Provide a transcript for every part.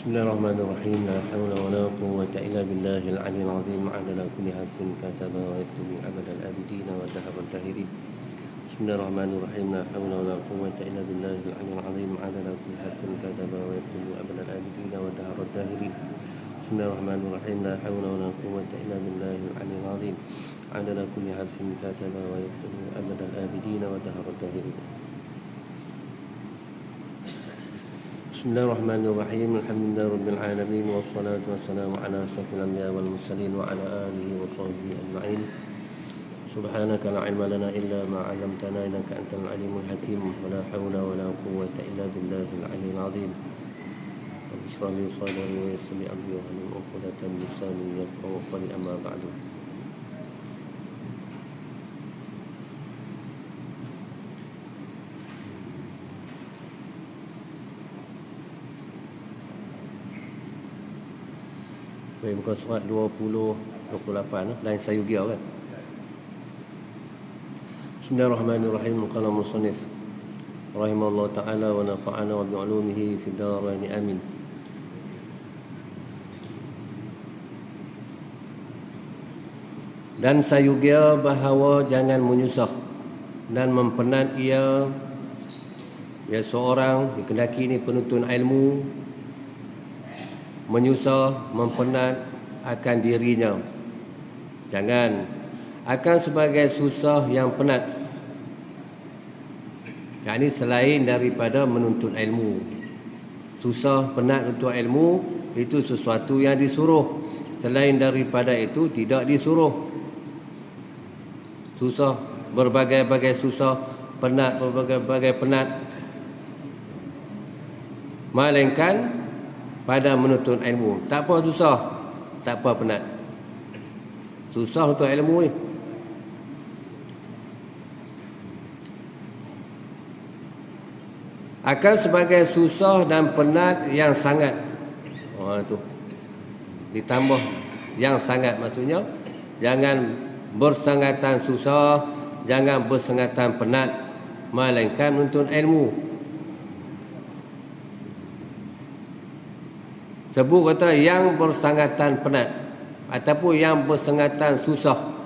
Bismillahirrahmanirrahim. La hawla wa la quwwata illa billahil aliyyil azim. Adala kulli harfin kataba wa yaktubu abadal abidina wa daharal dahirin. Bismillahirrahmanirrahim. La hawla wa la quwwata illa billahil aliyyil azim. Adala kulli harfin kataba wa yaktubu abadal abidina wa daharal dahirin. Bismillahirrahmanirrahim. La hawla wa la quwwata illa billahil aliyyil azim. Adala kulli harfin kataba wa yaktubu abadal abidina wa daharal dahirin. Bismillahirrahmanirrahim. Alhamdulillahi rabbil alamin wassalatu wassalamu ala asyrafil anbiya'i wal mursalin wa ala alihi wa sahbihi ajma'in. Subhanaka la ilma lana illa ma 'allamtana innaka antal alimul hakim. Wa la hawla wa la quwwata illa billahil aliyyil azim. Rabbi shrah li sadri wa yassir li amri wa hlul 'uqdatam min lisani yafqahu qawli, amma ba'du. Muka surat 20-28 lain Sayugia kan. Bismillahirrahmanirrahim. Qala musannif rahimahullah ta'ala wa nafa'ana wa bi'ulumihi fid darain amin. Dan sayugia bahawa jangan menyusah dan mempenat ia seorang, kendaki ini penuntut ilmu, menyusah, mempenat akan dirinya. Jangan akan sebagai susah yang penat. Ini selain daripada menuntut ilmu. Susah, penat untuk ilmu itu sesuatu yang disuruh. Selain daripada itu tidak disuruh. Susah, berbagai-bagai susah, penat, berbagai-bagai penat, melainkan pada menuntut ilmu. Tak apa susah, tak apa penat. Susah untuk ilmu ni. Akan sebagai susah dan penat yang sangat. Tu. Ditambah yang sangat, maksudnya jangan bersangatan susah, jangan bersangatan penat, melainkan menuntut ilmu. Sebut kata yang bersangatan penat ataupun yang bersangatan susah.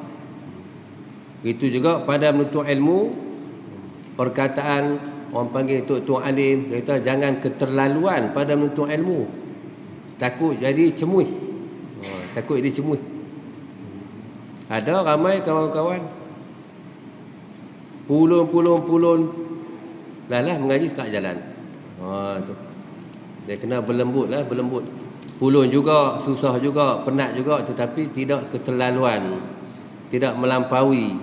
Itu juga pada menuntut ilmu. Perkataan orang panggil tok-tok alim, dia kata jangan keterlaluan pada menuntut ilmu. Takut jadi cemuih. Takut jadi cemuih. Ada ramai kawan-kawan pulun lalah mengaji sekat jalan. Tu. Dia kena berlembut lah, berlembut. Pulun juga, susah juga, penat juga, tetapi tidak keterlaluan, tidak melampaui.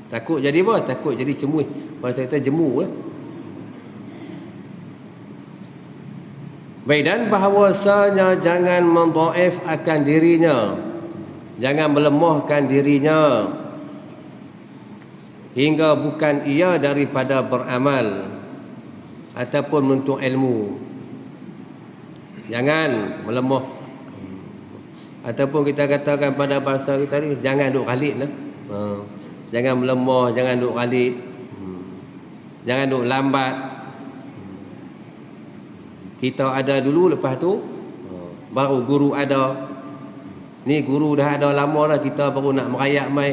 Takut jadi apa? Takut jadi cemuih. Bahasa kita jemu lah. Baik, dan bahawasanya jangan mendhaif akan dirinya, jangan melemahkan dirinya hingga bukan ia daripada beramal ataupun menuntut ilmu. Jangan melemah. Ataupun kita katakan pada bahasa kita ni, jangan duk ghalid lah. Jangan melemah, jangan duk ghalid. Jangan duk lambat. Kita ada dulu, lepas tu baru guru ada. Ni guru dah ada lama dah, kita baru nak merayak mai.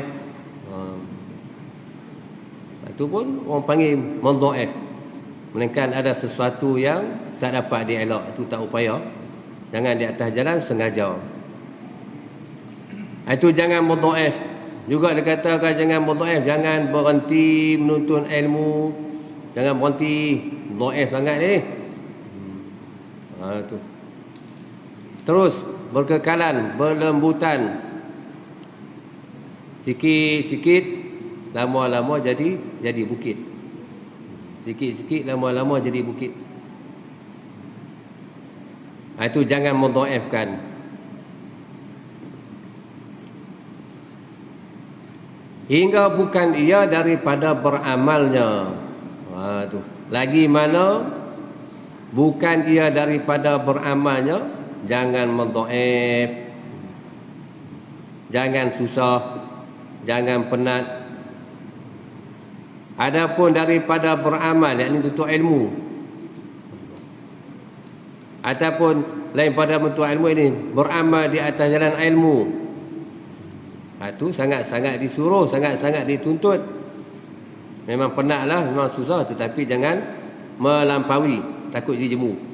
Itu pun orang panggil mendhaif. Melainkan ada sesuatu yang tak dapat dielak, itu tak upaya. Jangan di atas jalan sengaja. Itu jangan mudhaif. Juga dikatakan jangan mudhaif, jangan berhenti menuntut ilmu. Jangan berhenti dhaif sangat ni. Tu. Terus berkekalan, berlembutan. Sikit-sikit, lama-lama jadi bukit. Sikit-sikit, lama-lama jadi bukit. Itu jangan mendhaifkan. Hingga bukan ia daripada beramalnya. Tu. Lagi mana bukan ia daripada beramalnya, jangan mendhaif. Jangan susah, jangan penat. Adapun daripada beramal, yakni untuk ilmu, Ataupun lain pada bentuk ilmu ini, beramal di atas jalan ilmu. Itu sangat-sangat disuruh, sangat-sangat dituntut. Memang penatlah, memang susah, tetapi jangan melampaui, takut dijemu.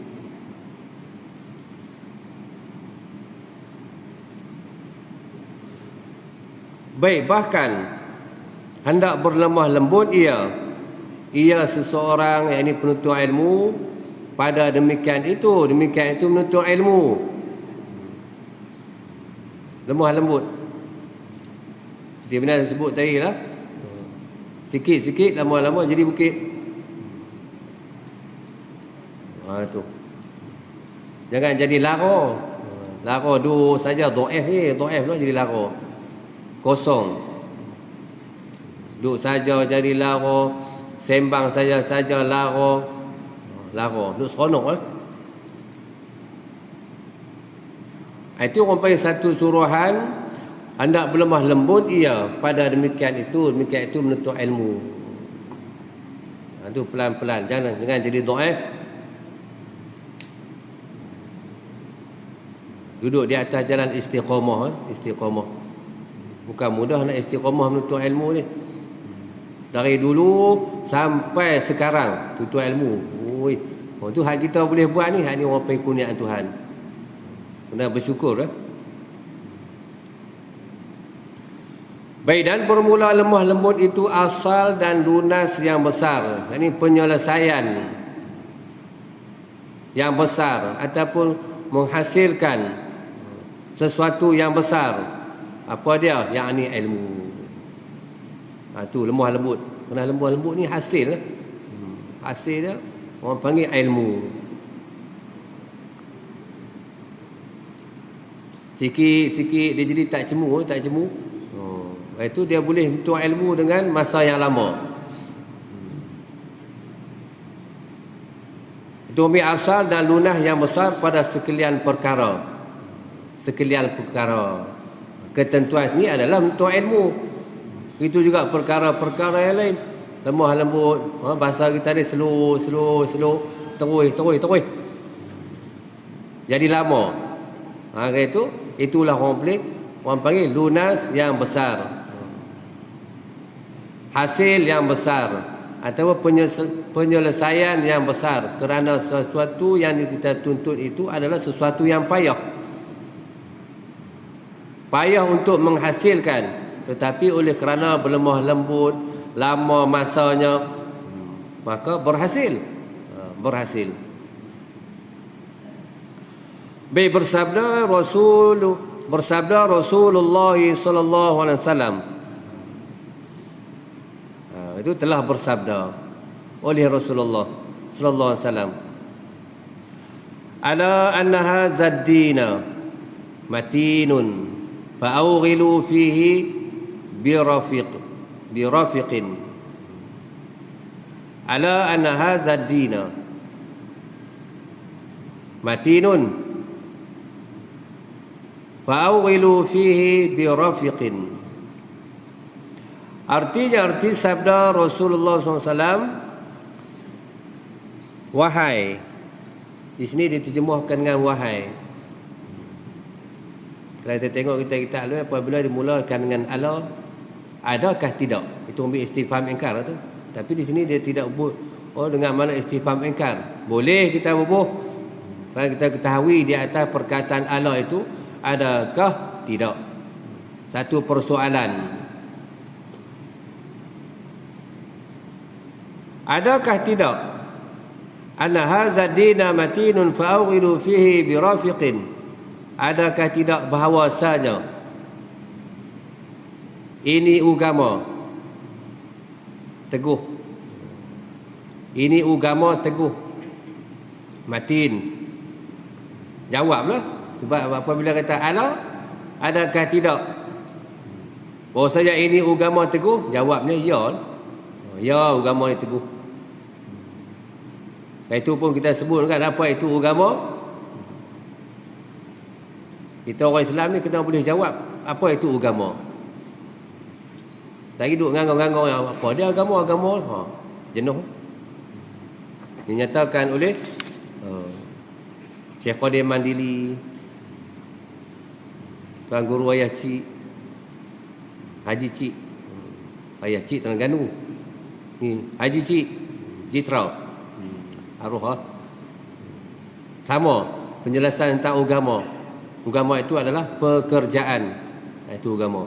Baik, bahkan hendak berlemah lembut ia seseorang yang ini penuntut ilmu, pada demikian itu menuntut ilmu. Lemah lembut, seperti mana saya sebut tadi lah, sikit-sikit lama-lama jadi bukit. Itu jangan jadi lara duduk saja dhaif lah, jadi lara kosong, duduk saja jadi lara, sembang saja lara, duduk seronok lah. Itu orang panggil satu suruhan hendak berlemah lembut ia pada demikian itu menuntut ilmu. Itu pelan-pelan, jangan jadi dhaif. Duduk di atas jalan istiqamah. Bukan mudah nak istiqamah menuntut ilmu ni. Dari dulu sampai sekarang tuntut ilmu. Itu hak kita boleh buat ni, hak ni orang panggil kurniaan Tuhan. Kena bersyukur. Baik, dan bermula lemah lembut itu asal dan lunas yang besar. Ini penyelesaian yang besar ataupun menghasilkan sesuatu yang besar. Apa dia? Yang ni ilmu. Itu lemah lembut. Kena lemah lembut ni hasil. Hasil dia orang panggil ilmu. Sikit-sikit dia jadi tak cemu. Itu dia boleh untuk ilmu dengan masa yang lama. Itu ambil asal dan lunas yang besar pada sekalian perkara. Ketentuan ini adalah untuk ilmu. Itu juga perkara-perkara yang lain. Lemah lembut, bahasa kita ni slow, terus. Jadi lama. Itulah orang panggil lunas yang besar. Hasil yang besar atau penyelesaian yang besar, kerana sesuatu yang kita tuntut itu adalah sesuatu yang payah untuk menghasilkan, tetapi oleh kerana berlemah lembut, lama masanya, maka berhasil. Baik, bersabda Rasulullah sallallahu alaihi wasallam. Itu telah bersabda oleh Rasulullah sallallahu alaihi wasallam. Ala anna hadzal dina matinun fa'awghilu fihi birafiqin. Ala anna hadzal dina matinun fa'awghilu fihi birafiqin. Arti sabda Rasulullah SAW, wahai. Di sini diterjemahkan dengan wahai. Kalau kita tengok kita apabila dimulakan dengan ala, adakah tidak? Itu ambil istifham ingkar tu. Tapi di sini dia tidak buat dengan mana istifham ingkar. Boleh kita bubuh kalau kita ketahui di atas perkataan ala itu adakah tidak. Satu persoalan. Adakah tidak anna hadza dina matinun fa'awghilu fihi birafiqin? Adakah tidak bahawasanya ini agama teguh, ini agama teguh, matin? Jawablah. Sebab apabila kata ala, adakah tidak bahawasanya ini agama teguh? Jawabnya ya, agama ini teguh. Itu pun kita sebut kan apa itu agama. Kita orang Islam ni kena boleh jawab apa itu agama. Tak duduk ngangau-ngangau apa dia agama. Jenuh. Dinyatakan oleh Syekh Qadir Mandili, Tuan Guru Ayah Cik, Haji Cik, Ayah Cik Terengganu, ni Haji Cik Jitrau, arwah sama penjelasan tentang agama. Agama itu adalah pekerjaan, itu agama.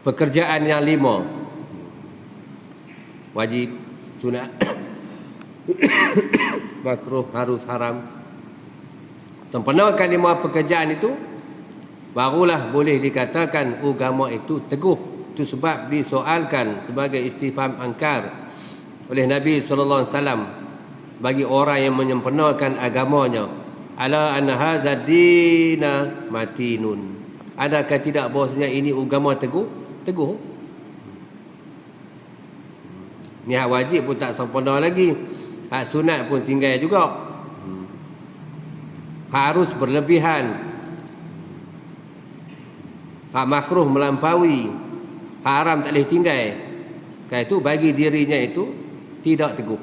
Pekerjaan yang 5, wajib, sunat, makruh, harus, haram. Sempurnakan 5 pekerjaan itu, barulah boleh dikatakan agama itu teguh. Itu sebab disoalkan sebagai istifham angkar oleh Nabi SAW bagi orang yang menyempurnakan agamanya. Ala anna hadza dina matinun. Adakah tidak bahwasanya ini agama teguh? Teguh. Ni hak wajib pun tak sempurna lagi. Hak sunat pun tinggal juga. Harus berlebihan. Hak makruh melampaui. Hak haram tak boleh tinggal. Kerana itu bagi dirinya itu tidak teguh.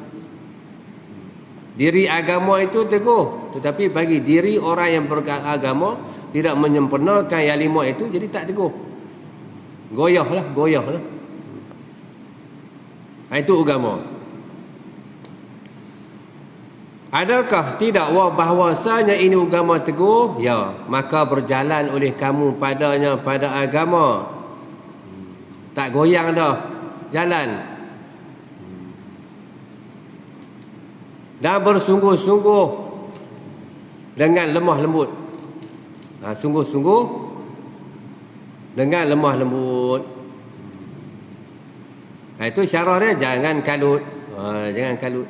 Diri agama itu teguh, tetapi bagi diri orang yang beragama tidak menyempurnakan yang 5 itu, jadi tak teguh. Goyah lah. Itu agama. Adakah tidak bahwasanya ini agama teguh? Ya, maka berjalan oleh kamu padanya pada agama. Tak goyang dah, jalan. Dan bersungguh-sungguh dengan lemah lembut. Sungguh-sungguh dengan lemah lembut. Itu syarah dia, jangan kalut. Jangan kalut.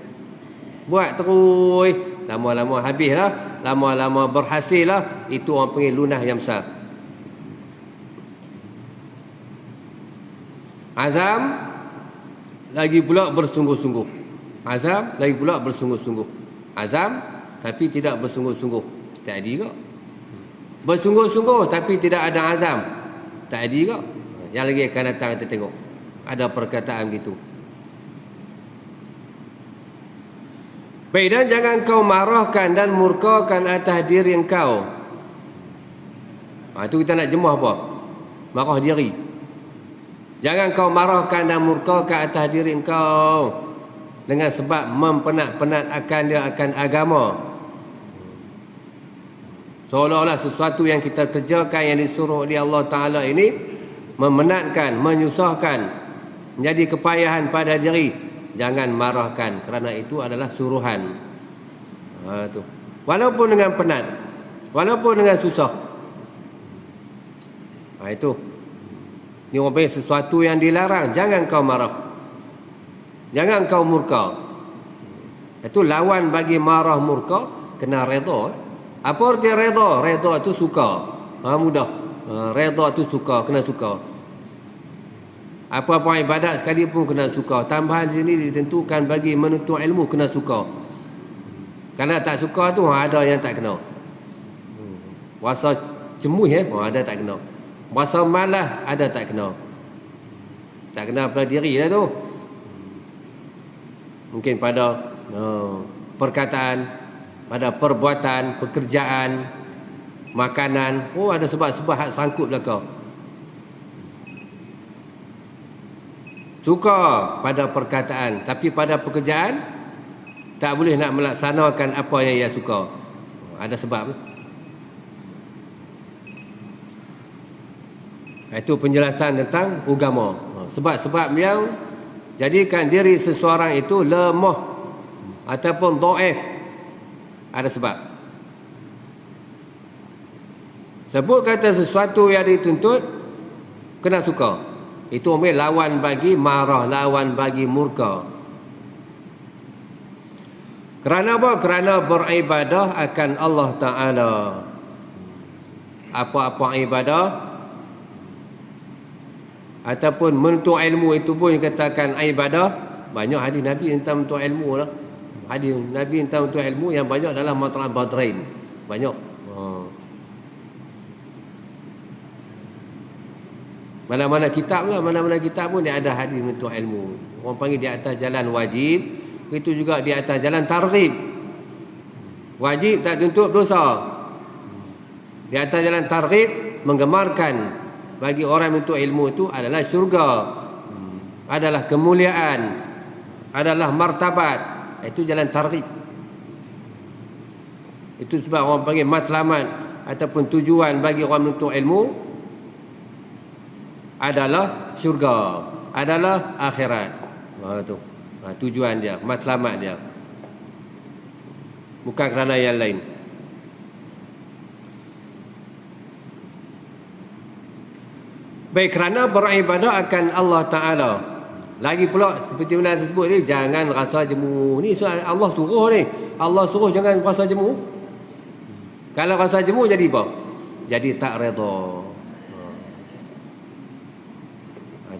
Buat terus, lama-lama habis lah, lama-lama berhasil lah. Itu orang panggil lunah yang besar. Azam lagi pula bersungguh-sungguh. Azam lagi pula bersungguh-sungguh. Azam tapi tidak bersungguh-sungguh, tak ada kok. Bersungguh-sungguh tapi tidak ada azam, tak ada kok. Yang lagi akan datang kita tengok ada perkataan gitu. Baik, dan jangan kau marahkan dan murkakan atas diri engkau. Itu kita nak jemuh apa? Marah diri. Jangan kau marahkan dan murkakan atas diri engkau dengan sebab mempenat-penat akan agama. Seolah-olah sesuatu yang kita kerjakan yang disuruh oleh Allah Ta'ala ini memenatkan, menyusahkan, menjadi kepayahan pada diri. Jangan marahkan, kerana itu adalah suruhan. Tu. Walaupun dengan penat, walaupun dengan susah. Itu. Ini orang panggil sesuatu yang dilarang, jangan kau marah. Jangan kau murka. Itu lawan bagi marah murka, kena redha. Apa arti redha? Redha itu suka. Mudah. Redha itu suka, kena suka. Apa-apa ibadat sekali pun kena suka. Tambahan di sini ditentukan bagi menuntut ilmu kena suka. Kalau tak suka tu ada yang tak kena. Rasa cemuh ada tak kena. Rasa malas ada tak kena. Tak kena pada diri lah tu. Mungkin pada perkataan, pada perbuatan, pekerjaan, makanan. Ada sebab-sebab hak sangkut belakang. Suka pada perkataan, tapi pada pekerjaan tak boleh nak melaksanakan apa yang ia suka. Ada sebab. Itu penjelasan tentang agama. Sebab-sebab yang jadikan diri seseorang itu lemah ataupun dhaif. Ada sebab. Sebut kata sesuatu yang dituntut kena suka. Itu lawan bagi marah, lawan bagi murka. Kerana apa? Kerana beribadah akan Allah Ta'ala. Apa-apa ibadah ataupun menuntut ilmu itu pun dikatakan ibadah. Banyak hadis Nabi tentang menuntut ilmu lah. Hadis Nabi tentang menuntut ilmu yang banyak dalam Matlab Badrain. Banyak. Mana-mana kitab lah, mana-mana kitab pun dia ada hadis menuntut ilmu. Orang panggil di atas jalan wajib, Itu juga di atas jalan targhib. Wajib tak tuntut dosa. Di atas jalan targhib, menggemarkan bagi orang menuntut ilmu itu adalah syurga, adalah kemuliaan, adalah martabat. Itu jalan targhib. Itu sebab orang panggil matlamat ataupun tujuan bagi orang menuntut ilmu adalah syurga, adalah akhirat. Tujuan dia, matlamat dia, bukan kerana yang lain. Baik, kerana beribadah akan Allah Ta'ala. Lagi pula seperti mana tersebut ni, jangan rasa jemu. Ni Allah suruh ni. Allah suruh jangan rasa jemu. Kalau rasa jemu jadi apa? Jadi tak redha.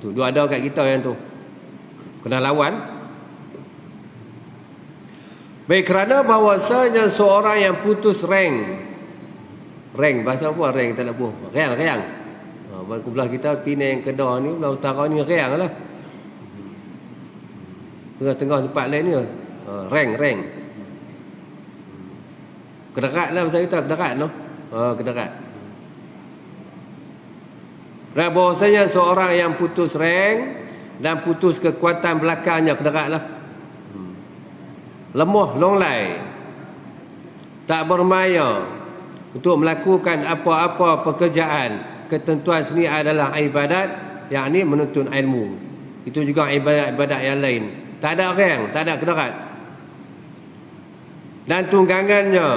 Tu dua ada kat kita yang tu. Kena lawan. Baik, kerana bahawasanya seorang yang putus rank. Rank bahasa apa? Rank tak nak apa? Reang. Belah kita Penang, Kedah ni, belah utara ni reang lah. Tengah-tengah tempat lain ni rank. Kederat lah bahasa kita, kederat no. Kederat. Kerana bahawasanya seorang yang putus rank dan putus kekuatan belakangnya, kederat lah. Lemah, longlai, tak bermaya untuk melakukan apa-apa pekerjaan. Ketentuan sini adalah ibadat, yakni menuntut ilmu. Itu juga ibadat-ibadat yang lain. Tak ada rank, tak ada kederat. Dan tunggangannya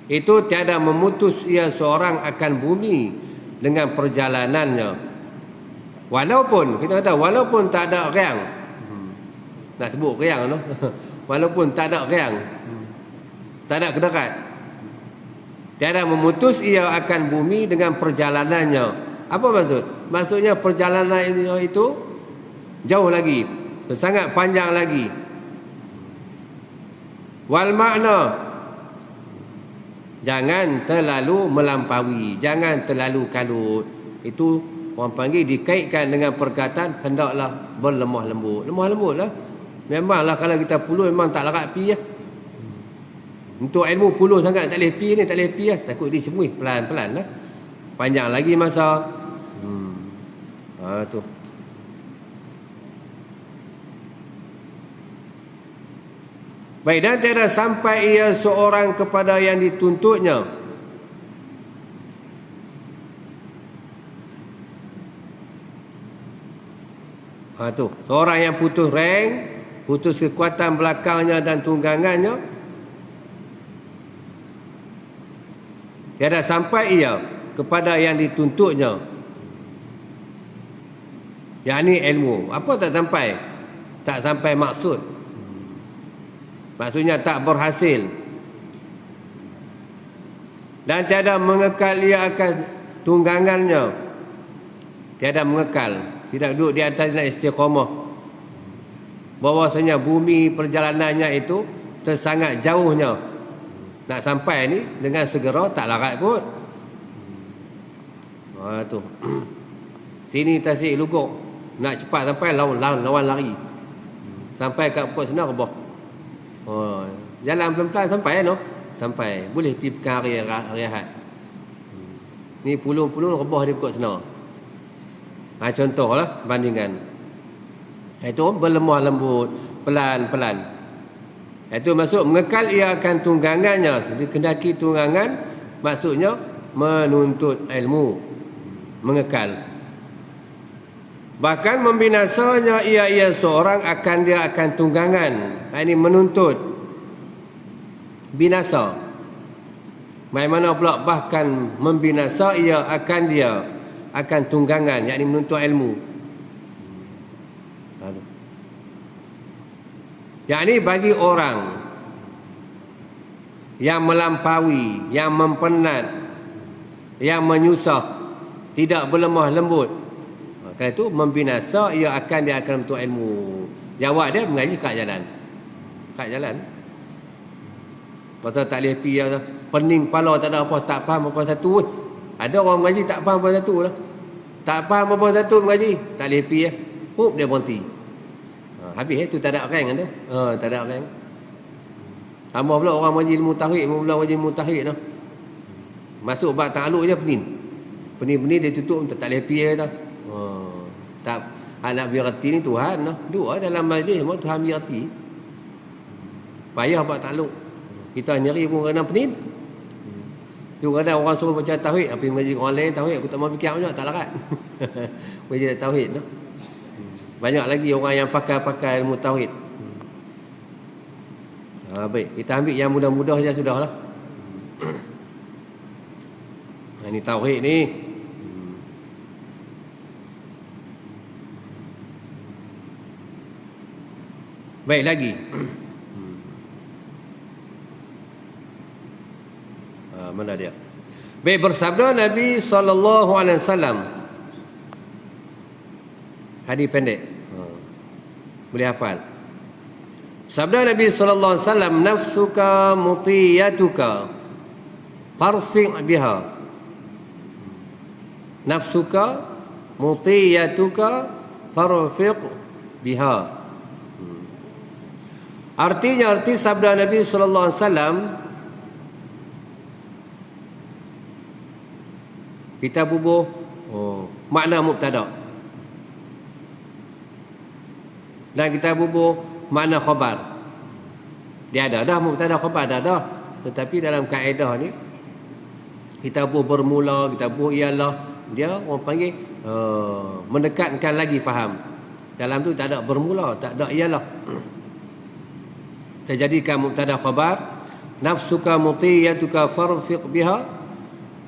itu tiada memutus ia seorang akan bumi dengan perjalanannya. Walaupun kita kata walaupun tak ada rank. Nak sebut rank no. Walaupun tak ada rank, tak ada kederat, tiada memutus ia akan bumi dengan perjalanannya. Apa maksud? Maksudnya perjalanan itu jauh lagi, sangat panjang lagi. Wal makna, jangan terlalu melampaui, jangan terlalu kalut. Itu orang panggil dikaitkan dengan perkataan hendaklah berlemah lembut. Lemah lembut lah. Memanglah kalau kita puluh memang tak larat pi lah. Untuk ilmu puluh sangat tak boleh pi ni, tak boleh pi lah. Takut disemui pelan-pelan lah. Panjang lagi masa. Tu. Baik, dan tiada sampai ia seorang kepada yang dituntutnya. Tu. Seorang yang putus rank, putus kekuatan belakangnya dan tunggangannya, tiada sampai ia kepada yang dituntutnya, yakni ilmu. Apa tak sampai? Tak sampai maksud. Maksudnya tak berhasil. Dan tiada mengekal ia akan tunggangannya. Tiada mengekal, tidak duduk di atas istiqamah. Bahawasanya bumi perjalanannya itu tersangat jauhnya. Nak sampai ni dengan segera tak larat kot. Tu. Sini Tasik Lugok, nak cepat sampai lawan lari. Sampai kat Pokok Senar rebah. Jalan pelan-pelan sampai no. Sampai boleh pergi pekan hari Ahad. Ni pulung-pulung rebah di Pokok Senar. Contohlah bandingan. Itu berlemah lembut, pelan-pelan. Itu maksud mengekal ia akan tunggangannya. Kendaki tunggangan maksudnya menuntut ilmu, mengekal. Bahkan membinasanya ia seorang akan dia akan tunggangan. Ini menuntut binasa. Bagaimana pula bahkan membinasa ia akan dia akan tunggangan, yakni menuntut ilmu. Yakni bagi orang yang melampaui, yang mempenat, yang menyusah, tidak berlemah lembut, kerana itu membinasa ia akan dia akan menuntut ilmu. Jawab dia mengaji kat jalan. Kat jalan. Pasal tak boleh pergi lah. Pening kepala tak ada apa, tak faham apa satu. Ada orang mengaji tak faham apa satu lah. Tak faham apa satu mengaji, tak boleh pergi lah. Dia berhenti. Habis tu tak ada rank tu. Tak ada rank. Tambah pula orang majlis ilmu tauhid, mula majlis ilmu tauhid tu. Masuk bab ta'aluk je pening. Pening-pening dia tutup tak boleh pergi tu. Tak nak biar reti ni Tuhan lah. Dua dalam majlis semua Tuhan biar reti. Payah bab ta'aluk. Kita nyeri pun kerana pening. Tu kadang orang suruh baca tauhid, apa majlis orang lain tauhid aku tak mau fikir banyak, tak larat. Majlis tauhid tu. Banyak lagi orang yang pakai ilmu tauhid. Baik, kita ambil yang mudah-mudah saja sudahlah. Ini tauhid ni. Baik lagi. Mana dia? Baik, bersabda Nabi SAW. Hadis pendek. Boleh hafal. Sabda Nabi SAW, nafsuka mutiyatuka farfi' biha. Nafsuka mutiyatuka farfi' biha. Arti sabda Nabi SAW, kita bubuh makna mubtada, dan kita bubuh makna khabar. Dia ada dah mubtada khabar dah. Tetapi dalam kaedah ni kita bubuh bermula, kita bubuh ialah, dia orang panggil mendekatkan lagi faham. Dalam tu tak ada bermula, tak ada ialah. Terjadikan mubtada khabar, nafsuka mutiyatuka farfiq biha.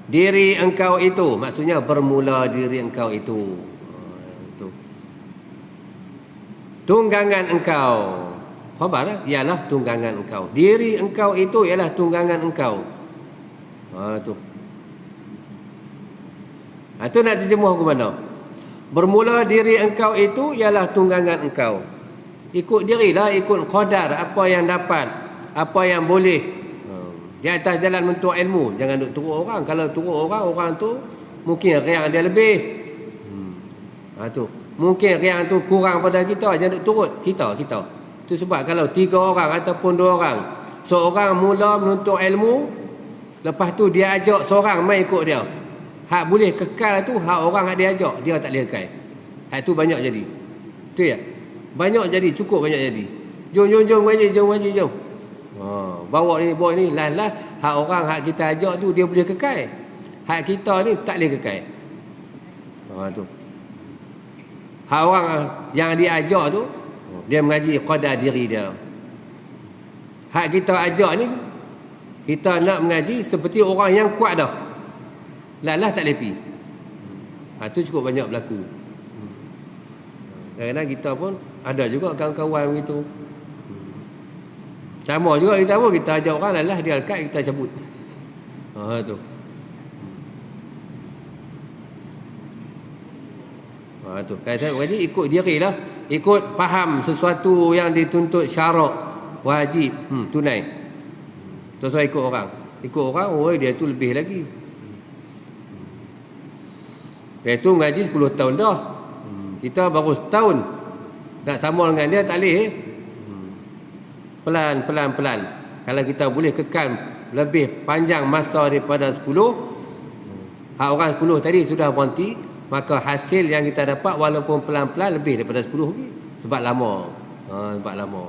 Diri engkau itu, maksudnya bermula diri engkau itu. Tunggangan engkau. Khabar lah, ialah tunggangan engkau. Diri engkau itu ialah tunggangan engkau. Tu. Tu nak terjemuh ke mana? Bermula diri engkau itu ialah tunggangan engkau. Ikut dirilah, ikut qadar, apa yang dapat, apa yang boleh. Di atas jalan menuntut ilmu, jangan duk turut orang. Kalau turut orang tu mungkin riang dia lebih. Tu. Mungkin riang tu kurang pada kita, jangan duk turut kita. Itu sebab kalau 3 orang ataupun 2 orang, seorang mula menuntut ilmu, lepas tu dia ajak seorang mai ikut dia. Hak boleh kekal tu hak orang hak dia ajak, dia tak boleh kekal. Hak tu banyak jadi. Tu ya. Banyak jadi, cukup banyak jadi. Jom ngaji, jom. Bawa ni lah hak orang hak kita ajak tu dia boleh kekal. Hak kita ni tak boleh kekal. Tu. Hak orang yang dia ajak tu dia mengaji qadar diri dia. Hak kita ajak ni kita nak mengaji seperti orang yang kuat dah. Lah tak boleh pi. Tu cukup banyak berlaku. Kadang-kadang kita pun ada juga kawan-kawan begitu. Sama juga kita ajak orang lah dia dekat kita cabut. Tu. Tu. Kata jadi ikut dirilah, ikut faham sesuatu yang dituntut syarak, wajib, tunai. Terus ikut orang. Ikut orang, dia tu lebih lagi. Dia tu ngaji 10 tahun dah. Kita baru setahun. Nak sama dengan dia tak boleh. Pelan. Kalau kita boleh kekal lebih panjang masa daripada 10, hak orang 10 tadi sudah berhenti, maka hasil yang kita dapat walaupun pelan-pelan lebih daripada 10 lagi. Sebab lama. Sebab lama.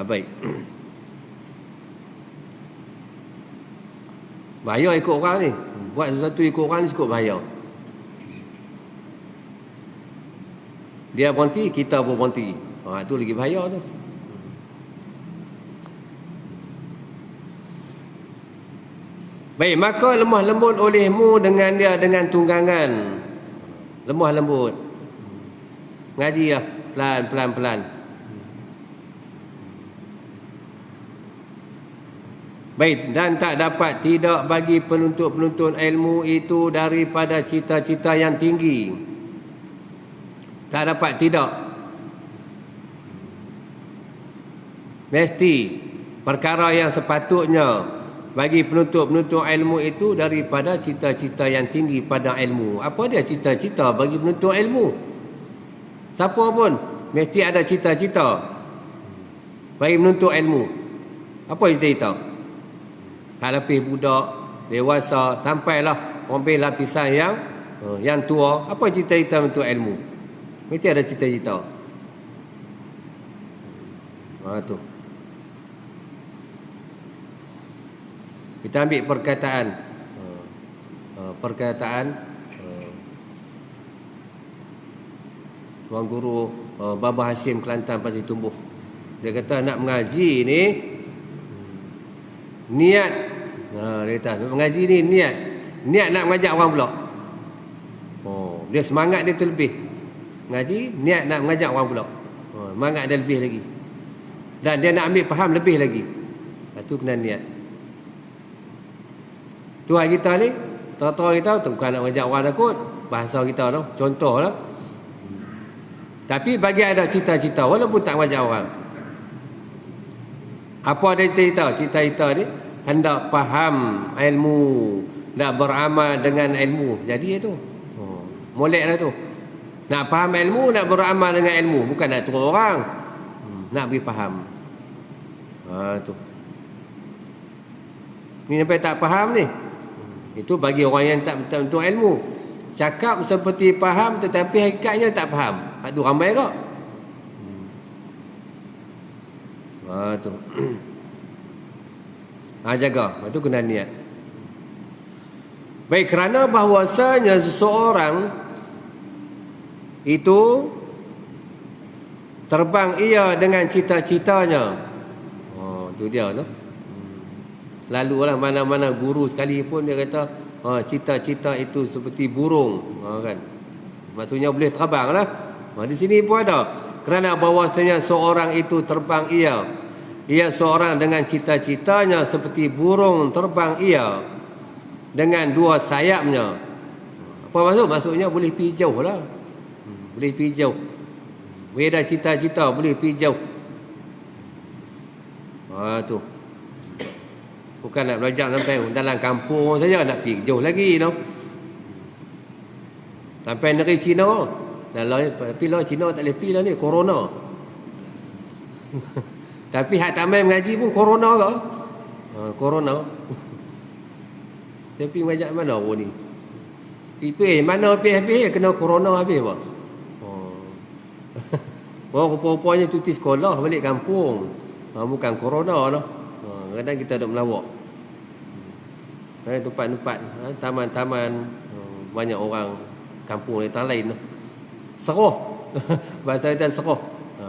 Baik. Bahaya ikut orang ni. Buat sesuatu ikut orang ni cukup bahaya. Dia berhenti, kita pun berhenti. Itu lagi bahaya tu. Baik, maka lemah lembut olehmu dengan dia, dengan tunggangan. Lemah lembut. Ngaji lah, pelan. Baik, dan tak dapat tidak bagi penuntut-penuntut ilmu itu daripada cita-cita yang tinggi. Tak dapat tidak. Mesti perkara yang sepatutnya bagi penuntut-penuntut ilmu itu daripada cita-cita yang tinggi pada ilmu. Apa dia cita-cita bagi penuntut ilmu? Siapa pun mesti ada cita-cita bagi menuntut ilmu. Apa cita-cita? Hak lebih budak, dewasa, sampailah ambil lapisan yang tua. Apa cita-cita menuntut ilmu? Mesti ada cita-cita. Tu. Kita ambil perkataan Tuan Guru Baba Hashim Kelantan Pasir Tumbuh. Dia kata nak mengaji ni niat. Dia kata nak mengaji ni niat nak mengajak orang pula. Dia semangat dia tu lebih. Ngaji niat nak mengajak orang pula. Semangat dia lebih lagi. Dan dia nak ambil faham lebih lagi. Itu kena niat. Tuhan kita ni, tahu kita bukan nak mengajak orang takut. Bahasa kita tu, contoh lah. Tapi bagi ada cita-cita, walaupun tak mengajak orang. Apa ada cita-cita? Cita-cita ni, hendak faham ilmu, nak beramal dengan ilmu. Jadi itu. Molek lah tu. Nak faham ilmu, nak beramal dengan ilmu. Bukan nak turun orang. Nak beri faham. Tu. Ni sampai tak faham ni. Itu bagi orang yang tak betul ilmu. Cakap seperti faham tetapi hakikatnya tak faham. Itu ramai kok. Tu. Jaga. Itu kena niat. Baik, kerana bahawasanya seseorang itu terbang ia dengan cita-citanya. Itu dia tu. Lalulah mana-mana guru sekali pun dia kata cita-cita itu seperti burung, kan. Maksudnya boleh terbang lah. Di sini pun ada. Kerana bahawasanya seorang itu terbang ia seorang dengan cita-citanya seperti burung terbang ia dengan dua sayapnya. Apa maksud? Maksudnya boleh pergi jauh lah. Boleh pergi jauh. Boleh dah cita-cita boleh pergi jauh. Tu. Bukan nak belajar sampai dalam kampung saja, nak pergi jauh lagi, no. Sampai negeri Cina. Tapi lah Cina tak boleh pergi lah ni, corona. Tapi hak tak main mengaji pun corona ke? Corona. Tapi mengajak mana orang ni? Pergi mana habis kena corona habis apa? Rupa-rupanya cuti sekolah balik kampung. Bukan corona lah. Kadang kita duduk melawak. Tempat-tempat, taman-taman, banyak orang kampung yang lain. Seroh. Bahasa kita seroh.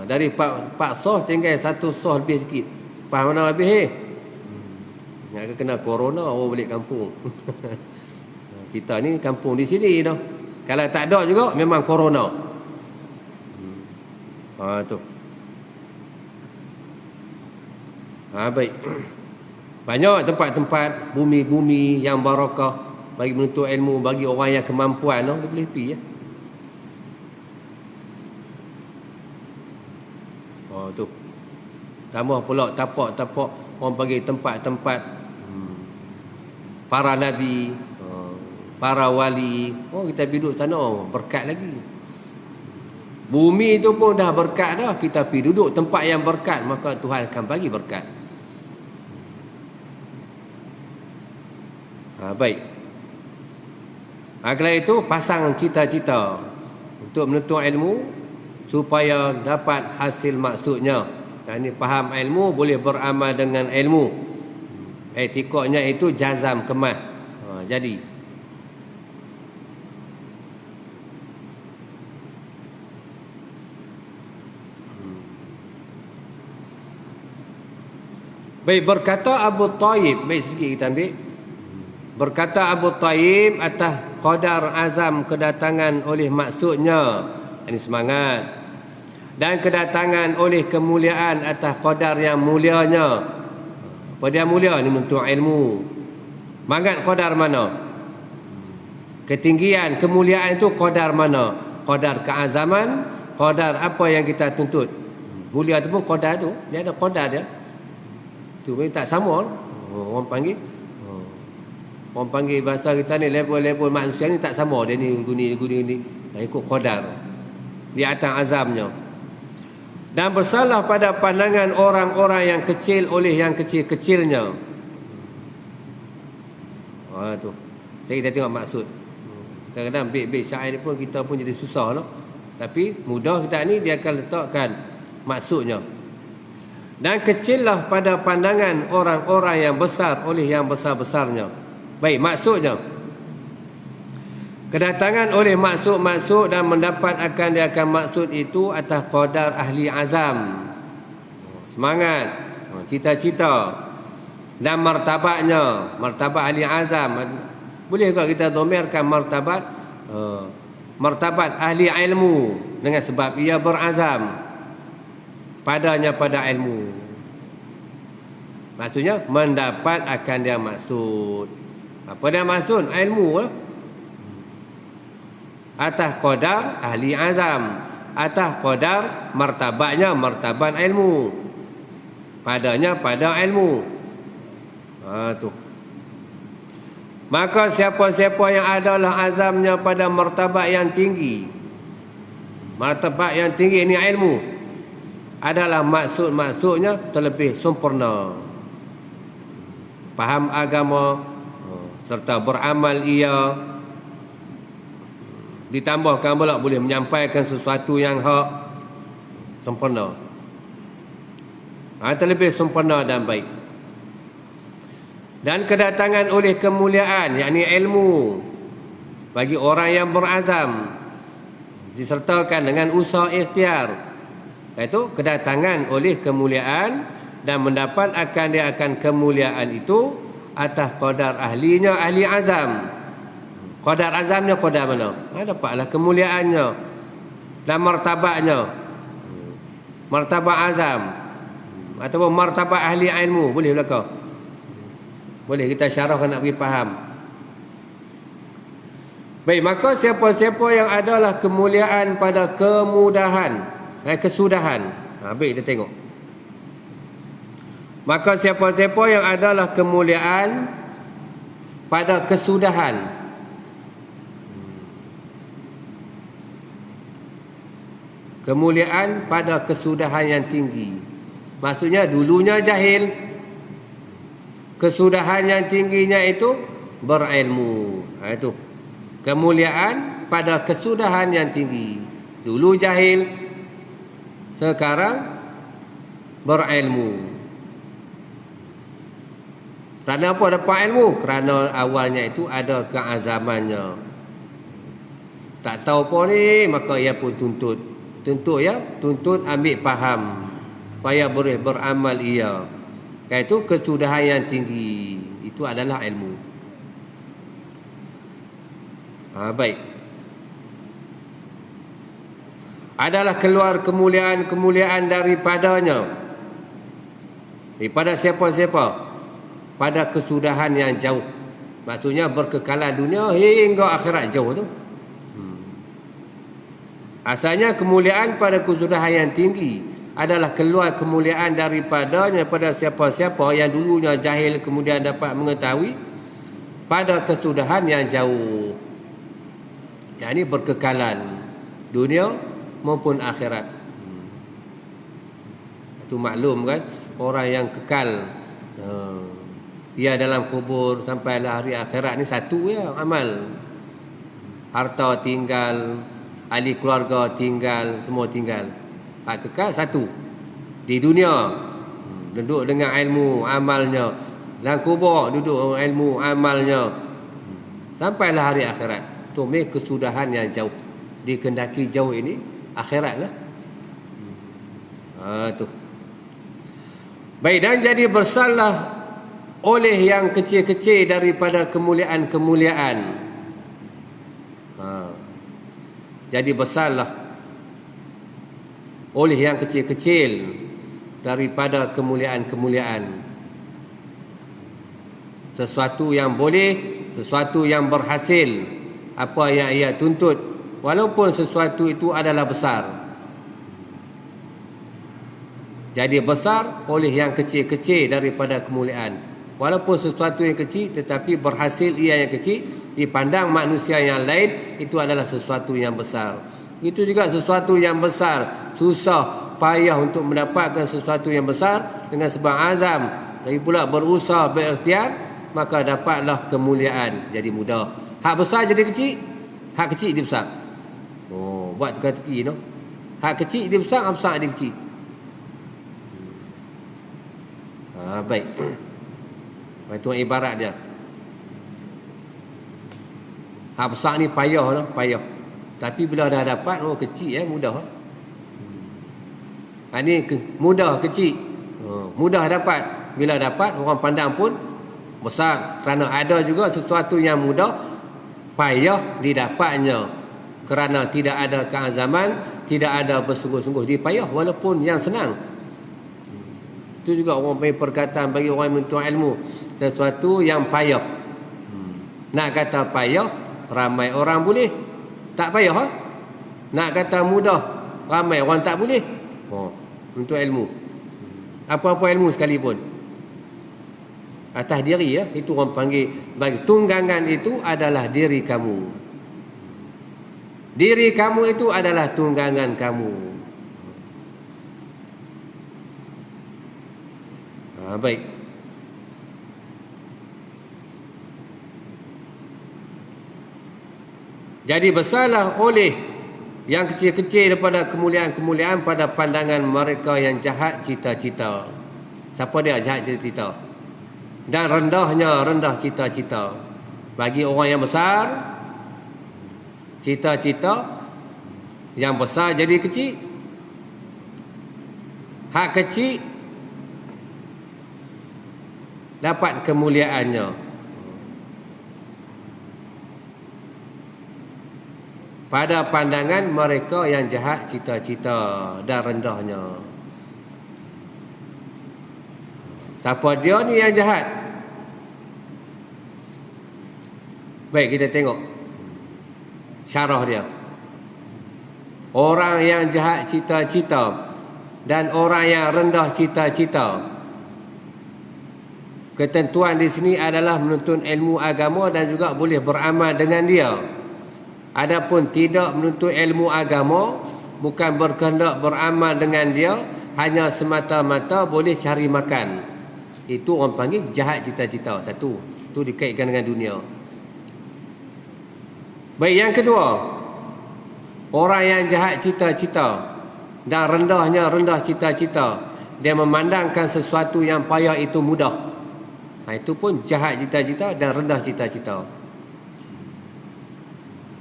Dari 4 soh tinggal 1 soh lebih sikit. Faham mana habis nak kena corona orang balik kampung. Kita ni kampung di sini dah. Kalau tak ada juga memang corona. Tu. Baik. Banyak tempat-tempat bumi-bumi yang barakah bagi menuntut ilmu, bagi orang yang kemampuan, dia boleh pergi ya. Tu. Tambah pula tapak-tapak orang bagi tempat-tempat para nabi, para wali. Kita duduk sana berkat lagi. Bumi itu pun dah berkat dah. Kita pergi duduk tempat yang berkat, maka Tuhan akan bagi berkat. Baik. Kalau itu pasang cita-cita untuk menuntut ilmu supaya dapat hasil maksudnya. Ini faham ilmu, boleh beramal dengan ilmu. Etikotnya itu jazam, kemah. Jadi baik, berkata Abu Tayyib. Baik, sikit kita ambil. Berkata Abu Tayyib atas qadar azam kedatangan oleh maksudnya. Ini semangat. Dan kedatangan oleh kemuliaan atas qadar yang mulianya. Pada yang mulia ni menuntut ilmu. Mangat qadar mana? Ketinggian, kemuliaan itu qadar mana? Qadar keazaman, qadar apa yang kita tuntut. Mulia tu pun qadar tu. Dia ada qadar dia. Tu pun tak sama. Orang panggil bahasa kita ni level-level manusia ni tak sama. Dia ni guni. Ikut qadar. di atas azabnya. Dan bersalah pada pandangan orang-orang yang kecil oleh yang kecil-kecilnya. Tu. Jadi kita tengok maksud. Kadang-kadang bait-bait syair ni pun kita pun jadi susah no? Tapi mudah kita ni dia akan letakkan maksudnya. Dan kecillah pada pandangan orang-orang yang besar oleh yang besar-besarnya. Baik, maksudnya kedatangan oleh maksud-maksud dan mendapat akan dia akan maksud itu atas qadar ahli azam. Semangat, cita-cita dan martabatnya, martabat ahli azam. Boleh juga kita domirkan martabat martabat ahli ilmu dengan sebab ia berazam padanya pada ilmu. Maksudnya mendapat akan dia maksud. Apa dia maksud? Ilmu lah. Atas qadar ahli azam, atas qadar martabatnya, martabat ilmu padanya pada ilmu. Tu. Maka siapa-siapa yang adalah azamnya pada martabat yang tinggi, martabat yang tinggi ini ilmu, adalah maksud-maksudnya terlebih sempurna. Faham agama serta beramal ia, ditambahkan pula boleh menyampaikan sesuatu yang hak, sempurna. Terlebih sempurna dan baik. Dan kedatangan oleh kemuliaan, yakni ilmu, bagi orang yang berazam disertakan dengan usaha ikhtiar, iaitu kedatangan oleh kemuliaan dan mendapat akan dia akan kemuliaan itu atas qadar ahlinya, ahli azam. Qadar azamnya qadar mana? Dapatlah kemuliaannya dan martabatnya, martabat azam ataupun martabat ahli ilmu. Boleh belakang? Boleh kita syarahkan nak bagi faham. Baik, maka siapa-siapa yang adalah kemuliaan pada kemudahan, kesudahan. Baik, kita tengok. Maka siapa-siapa yang adalah kemuliaan pada kesudahan. Kemuliaan pada kesudahan yang tinggi. Maksudnya dulunya jahil, kesudahan yang tingginya itu berilmu. Itu kemuliaan pada kesudahan yang tinggi. Dulu jahil, sekarang berilmu. Kerana apa dapat ilmu? Kerana awalnya itu ada keazamannya. Tak tahu apa ni, maka ia pun tuntut. Tuntut ambil faham supaya boleh beramal ia. Iaitu kesudahan yang tinggi. Itu adalah ilmu. Baik. Adalah keluar kemuliaan-kemuliaan daripadanya. Daripada siapa-siapa? Pada kesudahan yang jauh. Maksudnya berkekalan dunia hingga akhirat jauh tu. Asalnya kemuliaan pada kesudahan yang tinggi adalah keluar kemuliaan daripadanya pada siapa-siapa yang dulunya jahil kemudian dapat mengetahui pada kesudahan yang jauh. Yang ini berkekalan dunia maupun akhirat. Itu maklum kan, orang yang kekal dia dalam kubur sampailah hari akhirat ni satu ya amal. Harta tinggal, ahli keluarga tinggal, semua tinggal. Hak kekal satu di dunia, duduk dengan ilmu amalnya. Dalam kubur duduk dengan ilmu amalnya sampailah hari akhirat. Tu kesudahan yang jauh. Dikendaki jauh ini akhirat lah. Tu. Baik, dan jadi bersalah oleh yang kecil-kecil daripada kemuliaan-kemuliaan. Jadi bersalah oleh yang kecil-kecil daripada kemuliaan-kemuliaan. Sesuatu yang boleh, sesuatu yang berhasil, apa yang ia tuntut, walaupun sesuatu itu adalah besar. Jadi besar oleh yang kecil-kecil daripada kemuliaan. Walaupun sesuatu yang kecil tetapi berhasil ia yang kecil, dipandang manusia yang lain itu adalah sesuatu yang besar. Itu juga sesuatu yang besar, susah, payah untuk mendapatkan sesuatu yang besar dengan sebab azam, lagi pula berusaha, berikhtiar, maka dapatlah kemuliaan jadi mudah. Hak besar jadi kecil, hak kecil jadi besar. Oh, buat teka-teki no. Hak kecil dia besar, hak besar dia kecil. Baik. Itu ibarat dia. Hak besar ni payah no, payah. Tapi bila dah dapat, oh kecil mudah. Ni mudah kecil. Mudah dapat. Bila dapat, orang pandang pun besar. Kerana ada juga sesuatu yang mudah, payah didapatnya. Kerana tidak ada keazaman, tidak ada bersungguh-sungguh. Dia payah walaupun yang senang. Itu juga orang punya perkataan bagi orang yang menuntut ilmu. Sesuatu yang payah. Nak kata payah, ramai orang boleh. Tak payah. Nak kata mudah, ramai orang tak boleh. Untuk ilmu. Apa-apa ilmu sekalipun. Atas diri itu orang panggil, bagi tunggangan itu adalah diri kamu. Diri kamu itu adalah tunggangan kamu. Baik. Jadi besarlah oleh yang kecil-kecil daripada kemuliaan-kemuliaan pada pandangan mereka yang jahat cita-cita. Siapa dia jahat cita-cita? Dan rendahnya rendah cita-cita. Bagi orang yang besar, cita-cita yang besar jadi kecil. Hak kecil dapat kemuliaannya. Pada pandangan mereka yang jahat cita-cita dan rendahnya. Siapa dia ni yang jahat? Baik, kita tengok syarah dia. Orang yang jahat cita-cita dan orang yang rendah cita-cita. Ketentuan di sini adalah menuntut ilmu agama dan juga boleh beramal dengan dia. Adapun tidak menuntut ilmu agama, bukan berkehendak beramal dengan dia, hanya semata-mata boleh cari makan. Itu orang panggil jahat cita-cita. Satu, itu dikaitkan dengan dunia. Baik, yang kedua, orang yang jahat cita-cita dan rendahnya rendah cita-cita, dia memandangkan sesuatu yang payah itu mudah. Itu pun jahat cita-cita dan rendah cita-cita.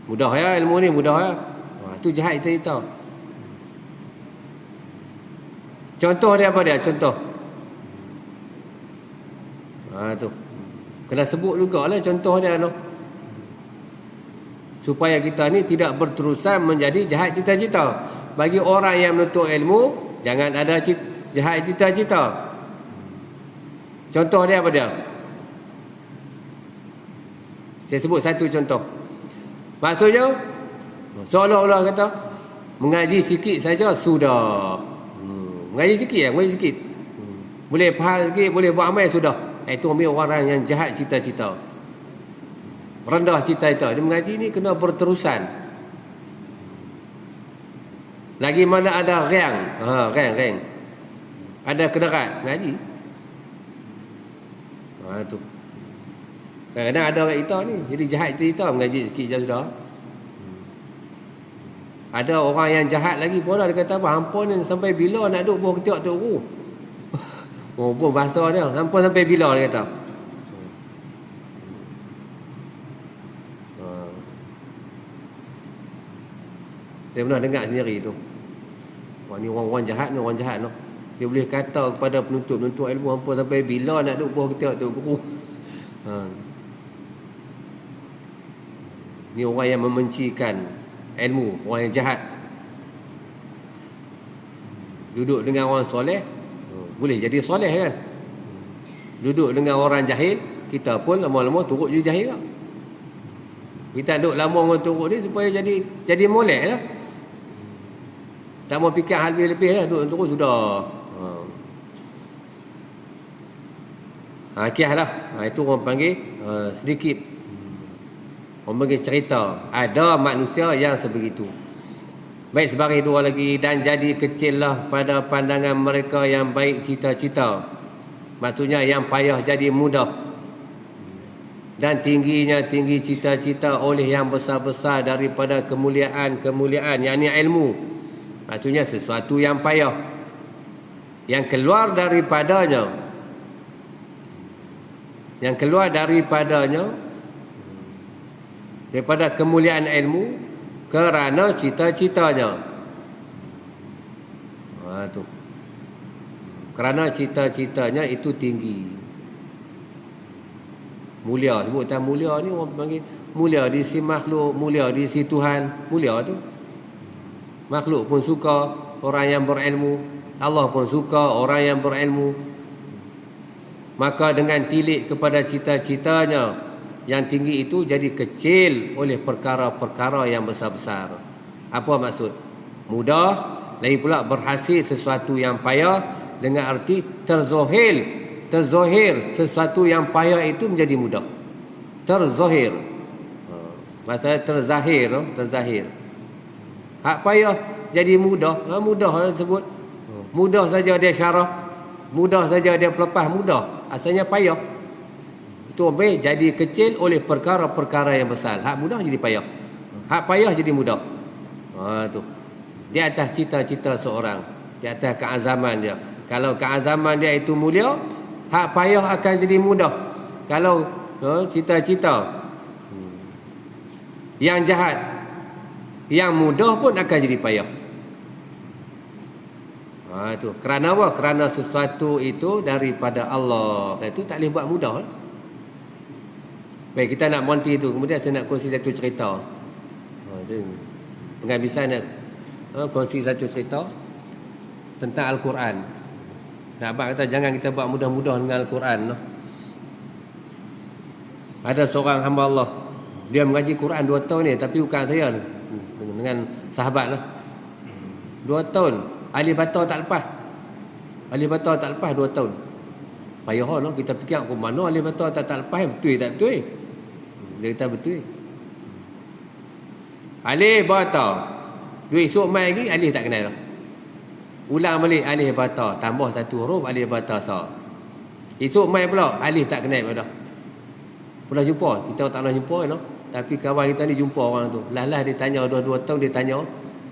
Mudah ya ilmu ni, mudah ya. Itu jahat cita-cita. Contoh dia apa dia? Contoh. Tu. Kena sebut jugalah contoh dia tu. Supaya kita ni tidak berterusan menjadi jahat cita-cita. Bagi orang yang menuntut ilmu, jangan ada jahat cita-cita. Contoh dia apa dia? Saya sebut satu contoh. Maksudnya, seolah-olah kata, mengaji sikit saja sudah. Mengaji sikit mengaji sikit. Boleh faham sikit, boleh buat amal sudah. Itu orang yang jahat cita-cita. Rendah cita-cita. Dia mengaji ni kena berterusan. Lagi mana ada rang. Rang. Ada kederat, mengaji. Tu. Kadang-kadang ada orang kita ni jadi jahat cita-cita, mengaji sikit je sudah. Ada orang yang jahat lagi pun dia kata apa, hampun ni sampai bila nak duduk buah ketiak tu guru. Pun bahasa dia, hampun sampai bila dia kata. Saya pernah dengar sendiri tu. Ni orang-orang jahat ni, orang jahat no. Dia boleh kata kepada penuntut ilmu, hampun sampai bila nak duduk buah ketiak tu guru. Ni orang yang memencikan ilmu, orang yang jahat. Duduk dengan orang soleh, boleh jadi soleh kan. Duduk dengan orang jahil, kita pun lama-lama turut jadi jahil lah. Kita duduk lama dengan turut ni supaya jadi molek lah. Tak mau fikir hal lebih-lebih lah, duduk turut sudah. Kiah lah. Itu orang panggil sedikit. Orang panggil cerita. Ada manusia yang sebegitu. Baik sebaris dua lagi, dan jadi kecillah pada pandangan mereka yang baik cita-cita. Maksudnya yang payah jadi mudah. Dan tingginya tinggi cita-cita oleh yang besar-besar daripada kemuliaan-kemuliaan, yakni ilmu. Maksudnya sesuatu yang payah, yang keluar daripadanya, daripada kemuliaan ilmu, kerana cita-citanya. Tu. Kerana cita-citanya itu tinggi. Mulia, sebutan mulia ni orang panggil mulia di sisi makhluk, mulia di sisi Tuhan. Mulia tu. Makhluk pun suka orang yang berilmu, Allah pun suka orang yang berilmu. Maka dengan tilik kepada cita-citanya yang tinggi itu, jadi kecil oleh perkara-perkara yang besar-besar. Apa maksud? Mudah, lagi pula berhasil sesuatu yang payah, dengan arti terzohir sesuatu yang payah itu menjadi mudah. Terzohir. Masalah terzahir. Hak payah jadi mudah. Mudah sebut. Mudah saja dia syarah. Mudah saja dia pelepah. Mudah. Asalnya payah. Itu jadi kecil oleh perkara-perkara yang besar. Hak mudah jadi payah. Hak payah jadi mudah. Tu. Di atas cita-cita seorang, di atas keazaman dia. Kalau keazaman dia itu mulia, hak payah akan jadi mudah. Kalau cita-cita yang jahat, yang mudah pun akan jadi payah. Tu. Kerana apa? Kerana sesuatu itu daripada Allah. Itu tak boleh buat mudah. Baik, kita nak monti tu. Kemudian saya nak kongsi satu cerita. Penghabisan nak kongsi satu cerita tentang Al-Quran. Nak abang kata jangan kita buat mudah-mudah dengan Al-Quran. Ada seorang hamba Allah, dia mengaji Quran 2 tahun ni, tapi bukan saya, dengan sahabat lah. 2 tahun alif bata tak lepas. Alif bata tak lepas 2 tahun. Payah lah kita fikir ke mana alif bata tak lepas, betul tak betul. Dia kata betul. Alif bata. Duit esok mai lagi alif tak kenal. Ulang balik alif bata, tambah satu huruf alif bata sa. Esok mai pula alif tak kenal pada. Pernah jumpa, kita tak pernah jumpa tapi kawan kita ni jumpa orang tu. Lah dia tanya 2 tahun dia tanya,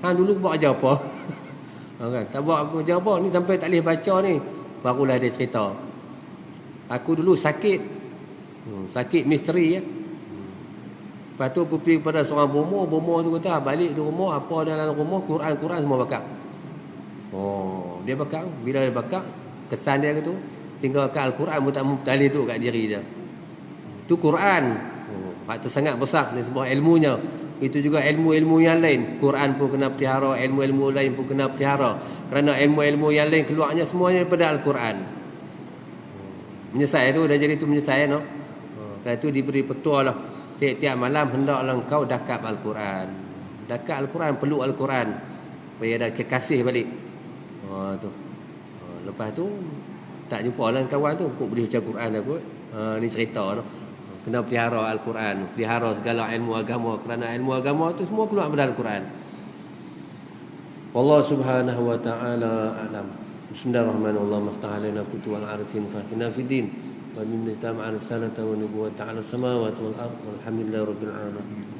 hang dulu buat ajar apa? Kan, tak buat ajar apa ni sampai tak boleh baca ni. Barulah dia cerita. Aku dulu sakit misteri ya. Lepas tu aku pergi kepada seorang bomoh tu kata balik di rumah, apa dalam rumah Quran semua bakar. Dia bakar. Bila dia bakar, kesan dia tu tinggalkan Al-Quran pun tak boleh duduk kat diri dia. Itu Quran. Hak tu sangat besar ni sebuah ilmunya. Itu juga ilmu-ilmu yang lain. Quran pun kena pelihara, ilmu-ilmu lain pun kena pelihara. Kerana ilmu-ilmu yang lain keluarnya semuanya daripada Al-Quran. Menyesal tu, dah jadi tu menyesal no. Lepas tu diberi petua lah. Tiap-tiap malam hendaklah engkau dakap Al-Quran. Dakap Al-Quran, peluk Al-Quran. Supaya ada kekasih balik. Tu. Lepas tu tak jumpa lah kawan tu. Kok boleh baca Quran aku. Ni cerita tu. Kena pelihara Al-Quran. Pelihara segala ilmu agama. Kerana ilmu agama tu semua keluar daripada Al-Quran. Wallahu subhanahu wa ta'ala a'lam. Bismillahirrahmanirrahim. Allahumma ftah alaina futuhal arifin fatina fid din. ومن نتام على السنة ونبوة على السماوات والأرض والحمد لله رب العالمين.